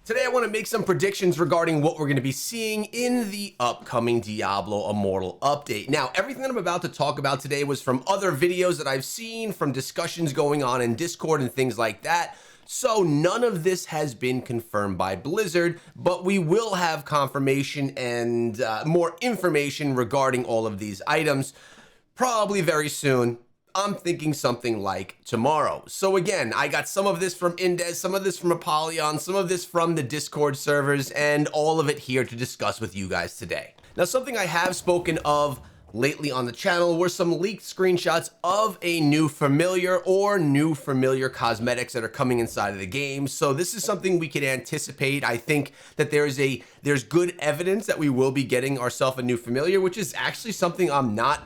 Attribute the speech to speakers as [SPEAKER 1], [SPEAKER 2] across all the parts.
[SPEAKER 1] Today I want to make some predictions regarding what we're going to be seeing in the upcoming Diablo Immortal update. Now, everything that I'm about to talk about today was from other videos that I've seen, from discussions going on in Discord and things like that. So none of this has been confirmed by Blizzard, but we will have confirmation and more information regarding all of these items probably very soon. I'm thinking something like tomorrow. So again, I got some of this from Indes, some of this from Apollyon, some of this from the Discord servers, and all of it here to discuss with you guys today. Now, something I have spoken of lately on the channel were some leaked screenshots of a new familiar or new familiar cosmetics that are coming inside of the game. So this is something we can anticipate. I think that there's good evidence that we will be getting ourselves a new familiar, which is actually something I'm not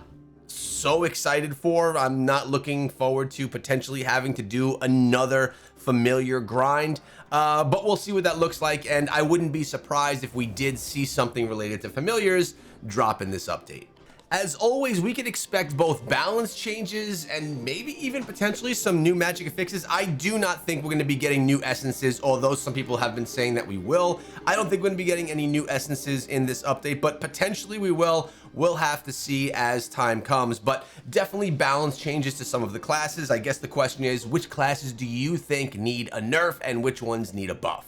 [SPEAKER 1] so excited for. I'm not looking forward to potentially having to do another familiar grind, but we'll see what that looks like, and I wouldn't be surprised if we did see something related to familiars drop in this update. As always, we can expect both balance changes and maybe even potentially some new magic fixes. I do not think we're going to be getting new essences, although some people have been saying that we will. I don't think we're going to be getting any new essences in this update, but potentially we will. We'll have to see as time comes, but definitely balance changes to some of the classes. I guess the question is, which classes do you think need a nerf and which ones need a buff?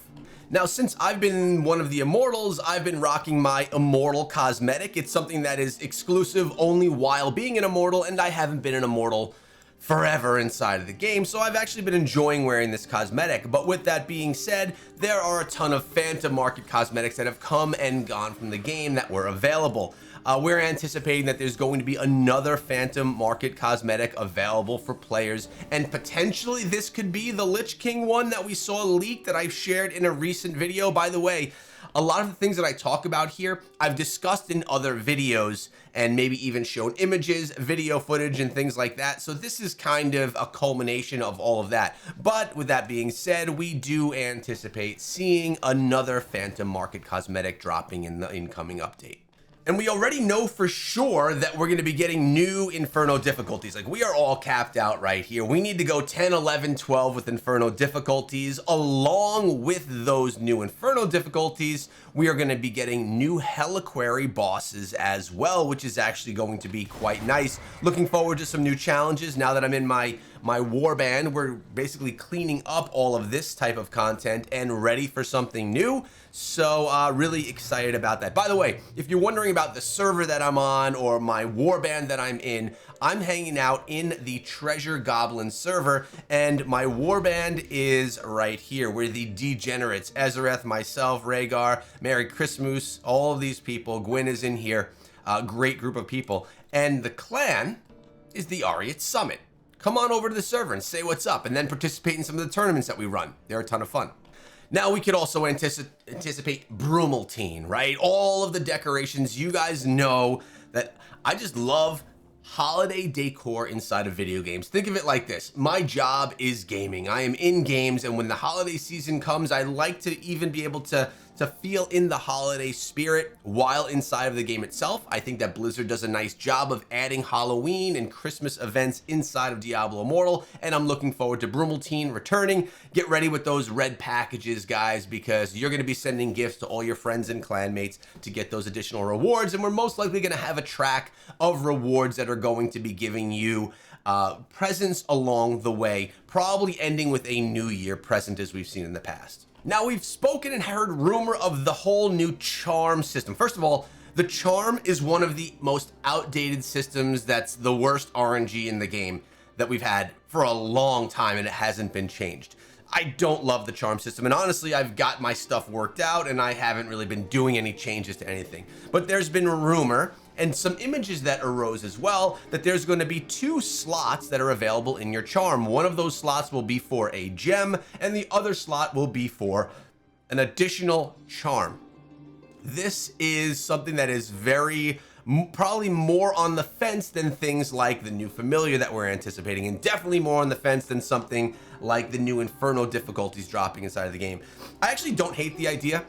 [SPEAKER 1] Now, since I've been one of the Immortals, I've been rocking my Immortal cosmetic. It's something that is exclusive only while being an Immortal, and I haven't been an Immortal forever inside of the game, so I've actually been enjoying wearing this cosmetic. But with that being said, there are a ton of Phantom Market cosmetics that have come and gone from the game that were available. We're anticipating that there's going to be another Phantom Market cosmetic available for players, and potentially this could be the Lich King one that we saw leaked that I've shared in a recent video. By the way, a lot of the things that I talk about here, I've discussed in other videos and maybe even shown images, video footage, and things like that. So this is kind of a culmination of all of that. But with that being said, we do anticipate seeing another Phantom Market cosmetic dropping in the incoming update. And we already know for sure that we're going to be getting new Inferno difficulties. Like, we are all capped out right here. We need to go 10, 11, 12 with Inferno difficulties. Along with those new Inferno difficulties, we are going to be getting new Heliquary bosses as well, which is actually going to be quite nice. Looking forward to some new challenges. Now that I'm in my warband, we're basically cleaning up all of this type of content and ready for something new. So really excited about that. By the way, if you're wondering about the server that I'm on or my warband that I'm in, I'm hanging out in the Treasure Goblin server, and my warband is right here. We're the Degenerates. Ezereth, myself, Rhaegar, Merry Christmas, all of these people. Gwyn is in here. Great group of people. And the clan is the Ariat Summit. Come on over to the server and say what's up, and then participate in some of the tournaments that we run. They're a ton of fun. Now, we could also anticipate Brumaltine, right? All of the decorations. You guys know that I just love holiday decor inside of video games. Think of it like this. My job is gaming. I am in games, and when the holiday season comes, I like to even be able to feel in the holiday spirit while inside of the game itself. I think that Blizzard does a nice job of adding Halloween and Christmas events inside of Diablo Immortal, and I'm looking forward to Brumaltine returning. Get ready with those red packages, guys, because you're going to be sending gifts to all your friends and clanmates to get those additional rewards, and we're most likely going to have a track of rewards that are going to be giving you presents along the way, probably ending with a New Year present as we've seen in the past. Now, we've spoken and heard rumor of the whole new charm system. First of all, the charm is one of the most outdated systems. That's the worst RNG in the game that we've had for a long time, and it hasn't been changed. I don't love the charm system, and honestly, I've got my stuff worked out, and I haven't really been doing any changes to anything. But there's been rumor and some images that arose as well that there's going to be 2 slots that are available in your charm. One of those slots will be for a gem, and the other slot will be for an additional charm. This is something that is probably more on the fence than things like the new familiar that we're anticipating, and definitely more on the fence than something like the new Inferno difficulties dropping inside of the game. I actually don't hate the idea.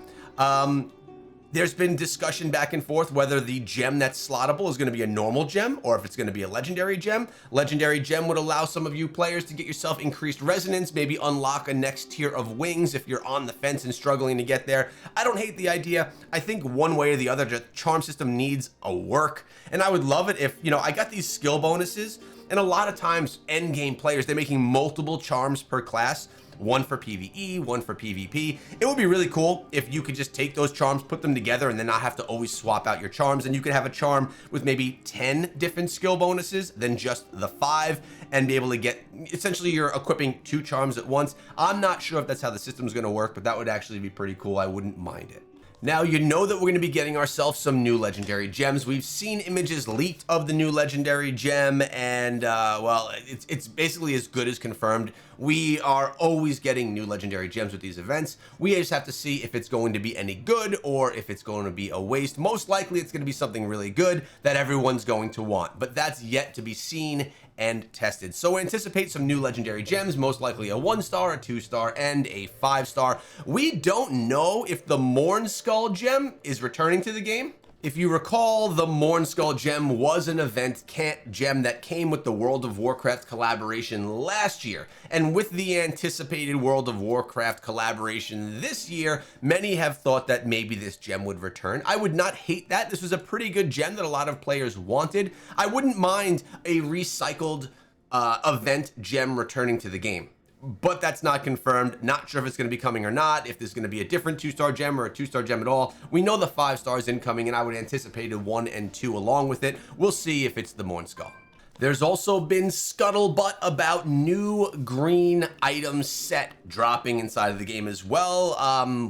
[SPEAKER 1] There's been discussion back and forth whether the gem that's slottable is going to be a normal gem or if it's going to be a legendary gem. Legendary gem would allow some of you players to get yourself increased resonance, maybe unlock a next tier of wings if you're on the fence and struggling to get there. I don't hate the idea. I think one way or the other, the charm system needs a work. And I would love it if, I got these skill bonuses, and a lot of times end game players, they're making multiple charms per class. One for PvE, one for PvP. It would be really cool if you could just take those charms, put them together, and then not have to always swap out your charms. And you could have a charm with maybe 10 different skill bonuses than just the 5, and be able to get, essentially you're equipping 2 charms at once. I'm not sure if that's how the system's gonna work, but that would actually be pretty cool. I wouldn't mind it. Now, you know that we're going to be getting ourselves some new legendary gems. We've seen images leaked of the new legendary gem, and well, it's basically as good as confirmed. We are always getting new legendary gems with these events. We just have to see if it's going to be any good or if it's going to be a waste. Most likely it's going to be something really good that everyone's going to want, but that's yet to be seen and tested. So anticipate some new legendary gems, most likely a 1-star, a 2-star, and a 5-star. We don't know if the Morn Skull gem is returning to the game. If you recall, the Morn Skull gem was an event gem that came with the World of Warcraft collaboration last year. And with the anticipated World of Warcraft collaboration this year, many have thought that maybe this gem would return. I would not hate that. This was a pretty good gem that a lot of players wanted. I wouldn't mind a recycled event gem returning to the game. But that's not confirmed. Not sure if it's going to be coming or not, if there's going to be a different 2-star gem or a 2-star gem at all. We know the 5-star is incoming, and I would anticipate a 1 and 2 along with it. We'll see if it's the Morn Skull. There's also been scuttlebutt about new green item set dropping inside of the game as well.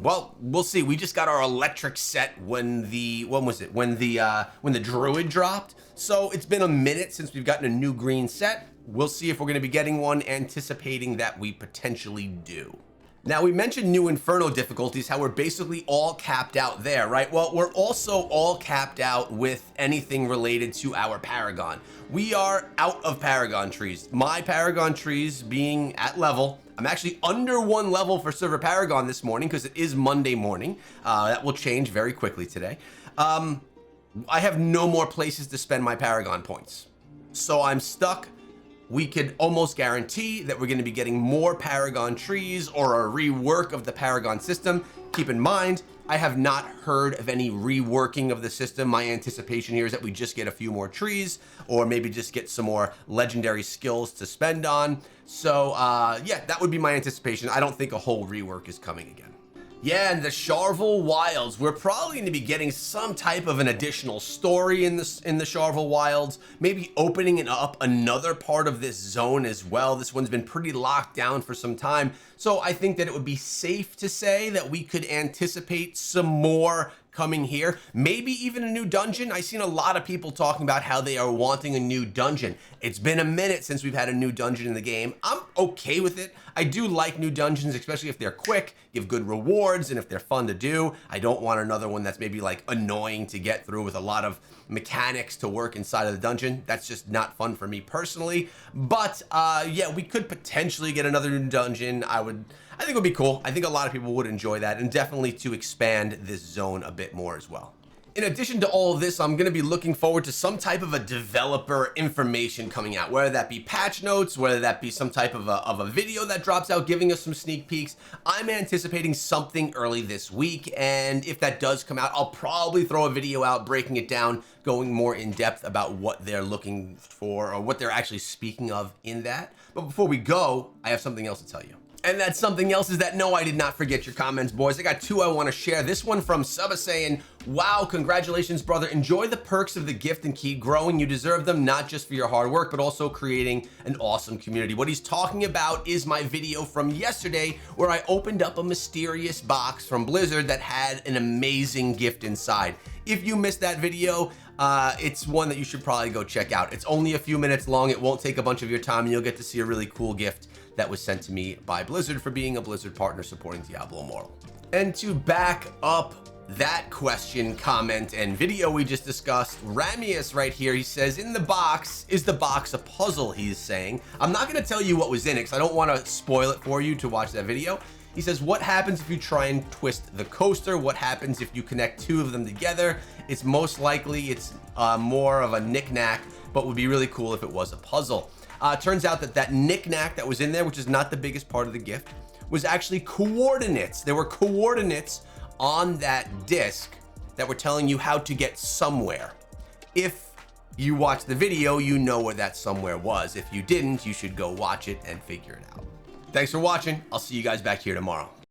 [SPEAKER 1] Well, we'll see. We just got our electric set when the druid dropped. So it's been a minute since we've gotten a new green set. We'll see if we're going to be getting one, anticipating that we potentially do. Now, we mentioned new Inferno difficulties, how we're basically all capped out there, right? Well, we're also all capped out with anything related to our Paragon. We are out of Paragon trees. My Paragon trees being at level. I'm actually under 1 level for Server Paragon this morning because it is Monday morning. That will change very quickly today. I have no more places to spend my Paragon points. So I'm stuck. We could almost guarantee that we're going to be getting more Paragon trees or a rework of the Paragon system. Keep in mind, I have not heard of any reworking of the system. My anticipation here is that we just get a few more trees or maybe just get some more legendary skills to spend on. So yeah, that would be my anticipation. I don't think a whole rework is coming again. Yeah, and the Charvel Wilds, we're probably going to be getting some type of an additional story in the Charvel Wilds, maybe opening up another part of this zone as well. This one's been pretty locked down for some time, so I think that it would be safe to say that we could anticipate some more coming here, maybe even a new dungeon. I've seen a lot of people talking about how they are wanting a new dungeon. It's been a minute since we've had a new dungeon in the game. I'm okay with it. I do like new dungeons, especially if they're quick, give good rewards, and if they're fun to do. I don't want another one that's maybe like annoying to get through with a lot of mechanics to work inside of the dungeon. That's just not fun for me personally. But yeah, we could potentially get another new dungeon. I think it would be cool. I think a lot of people would enjoy that, and definitely to expand this zone a bit more as well. In addition to all of this, I'm going to be looking forward to some type of a developer information coming out, whether that be patch notes, whether that be some type of a video that drops out giving us some sneak peeks. I'm anticipating something early this week, and if that does come out, I'll probably throw a video out breaking it down, going more in depth about what they're looking for or what they're actually speaking of in that. But before we go, I have something else to tell you. And that something else is that, no, I did not forget your comments, boys. I got 2 I want to share. This one from Suba saying, wow, congratulations, brother. Enjoy the perks of the gift and keep growing. You deserve them, not just for your hard work, but also creating an awesome community. What he's talking about is my video from yesterday where I opened up a mysterious box from Blizzard that had an amazing gift inside. If you missed that video, it's one that you should probably go check out. It's only a few minutes long. It won't take a bunch of your time, and you'll get to see a really cool gift that was sent to me by Blizzard for being a Blizzard partner supporting Diablo Immortal. And to back up that question, comment, and video we just discussed, Ramius right here, he says, in the box, is the box a puzzle, he's saying. I'm not going to tell you what was in it because I don't want to spoil it for you to watch that video. He says, what happens if you try and twist the coaster? What happens if you connect two of them together? It's most likely it's more of a knick-knack, but would be really cool if it was a puzzle. Turns out that knick-knack that was in there, which is not the biggest part of the gift, was actually coordinates. There were coordinates on that disc that were telling you how to get somewhere. If you watched the video, you know where that somewhere was. If you didn't, you should go watch it and figure it out. Thanks for watching. I'll see you guys back here tomorrow.